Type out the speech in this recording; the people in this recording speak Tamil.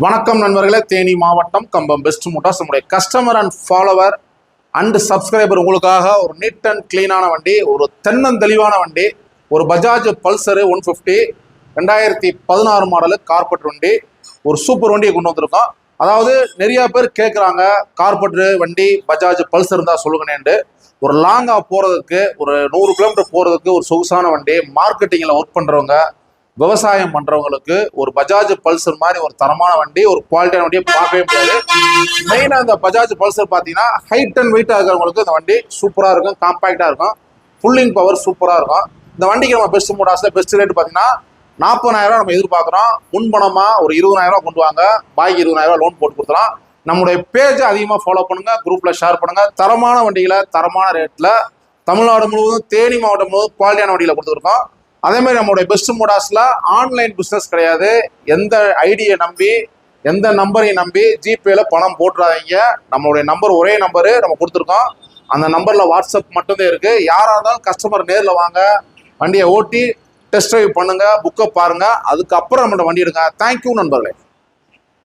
வணக்கம் நண்பர்களே, தேனி மாவட்டம் கம்பம் பெஸ்ட் மோட்டார்ஸ் நம்முடைய customer and follower and subscriber உங்களுக்காக ஒரு நீட் அண்ட் கிளீனான வண்டி, ஒரு தென்னந்தெளிவான வண்டி, ஒரு பஜாஜ் பல்சர் 150 2016 மாடலு கார்பெட் வண்டி, ஒரு சூப்பர் வண்டியை கொண்டு வந்திருக்கோம். அதாவது நிறைய பேர் கேட்குறாங்க, கார்பெட் வண்டி பஜாஜ் பல்சர் தான் சொல்லுங்கன்னு. ஒரு லாங்காக போகிறதுக்கு, ஒரு 100 கிலோமீட்டர் போகிறதுக்கு ஒரு சொகுசான வண்டி, மார்க்கெட்டிங்கில் ஒர்க் பண்ணுறவங்க, விவசாயம் பண்றவங்களுக்கு ஒரு பஜாஜ் பல்சர் மாதிரி ஒரு தரமான வண்டி, ஒரு குவாலிட்டியான வண்டியை பார்க்கவே முடியாது. மெயினாக இந்த பஜாஜ் பல்சர் பார்த்தீங்கன்னா ஹைட் அண்ட் வெயிட்டாக இருக்கிறவங்களுக்கு இந்த வண்டி சூப்பராக இருக்கும், காம்பாக்டாக இருக்கும், புல்லிங் பவர் சூப்பராக இருக்கும். இந்த வண்டிக்கு நம்ம பெஸ்ட் மோட்டார்ஸில் பெஸ்ட் ரேட் பார்த்தீங்கன்னா 40,000 நம்ம எதிர்பார்க்குறோம். முன்பணமாக ஒரு 20,000 கொண்டு வாங்க, பாக்கி 20,000 லோன் போட்டு கொடுத்துலாம். நம்மளுடைய பேஜை அதிகமாக ஃபாலோ பண்ணுங்க, குரூப்பில் ஷேர் பண்ணுங்க. தரமான வண்டிகளை தரமான ரேட்டில் தமிழ்நாடு முழுவதும் தேனி மாவட்டம் முழுவதும் குவாலிட்டியான வண்டியில் கொடுத்துருக்கோம். அதே மாதிரி நம்மளுடைய பெஸ்ட் மோட்டார்ஸ்ல ஆன்லைன் பிஸ்னஸ் கிடையாது. எந்த ஐடியை நம்பி, எந்த நம்பரையும் நம்பி ஜிபேல பணம் போட்டுறாதீங்க. நம்மளுடைய நம்பர் ஒரே நம்பரு நம்ம கொடுத்துருக்கோம். அந்த நம்பர்ல வாட்ஸ்அப் மட்டும்தான் இருக்கு. யாராக இருந்தாலும் கஸ்டமர் நேரில் வாங்க, வண்டியை ஓட்டி டெஸ்ட் ட்ரைவ் பண்ணுங்க, புக்கை பாருங்க, அதுக்கப்புறம் நம்மளோட வண்டி எடுங்க. தேங்க்யூ நண்பர்களே.